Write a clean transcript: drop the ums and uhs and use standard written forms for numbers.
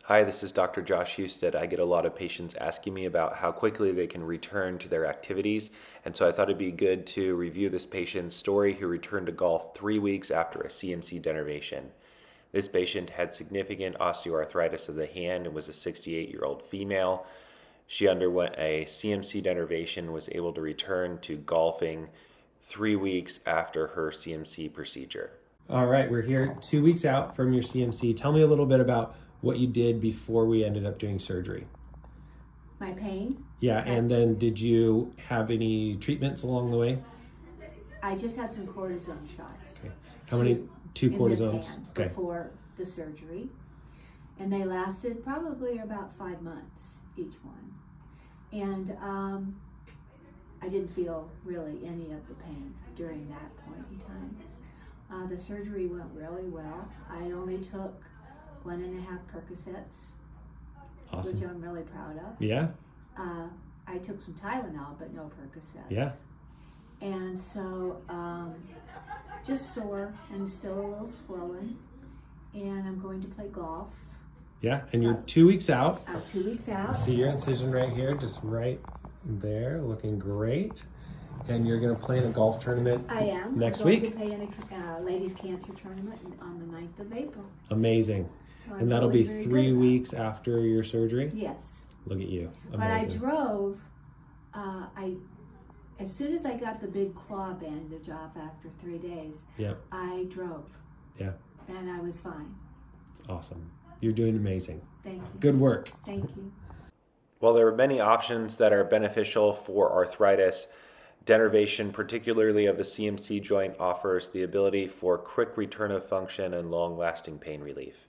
Hi, this is Dr. Josh Hustedt. I get a lot of patients asking me about how quickly they can return to their activities, and so I thought it'd be good to review this patient's story who returned to golf 3 weeks after a CMC denervation. This patient had significant osteoarthritis of the hand and was a 68-year-old female. She underwent a CMC denervation and was able to return to golfing 3 weeks after her CMC procedure. All right, we're here 2 weeks out from your CMC. Tell me a little bit about what you did before we ended up doing surgery. My pain? Yeah, and then did you have any treatments along the way? I just had some cortisone shots. Okay. How many? Two in cortisones? This hand Okay. before the surgery. And they lasted probably about 5 months, each one. And I didn't feel really any of the pain during that point in time. The surgery went really well. I only took 1.5 Percocets, Awesome. which I'm really proud of. Yeah? I took some Tylenol, but no Percocets. Yeah. And so, just sore and still a little swollen. And I'm going to play golf. Yeah, and you're 2 weeks out. I'm 2 weeks out. See your incision right here, just right there, looking great. And you're going to play in a golf tournament I am. next I'm going week? to play in a ladies' cancer tournament on the 9th of April. Amazing. So I'm And that'll really be very 3 good. weeks after your surgery? Yes. Look at you. But I Amazing. drove, as soon as I got the big claw bandage off after 3 days, Yep. I drove. Yeah. And I was fine. Awesome. You're doing amazing. Thank you. Good work. Thank you. While there are many options that are beneficial for arthritis, denervation, particularly of the CMC joint, offers the ability for quick return of function and long-lasting pain relief.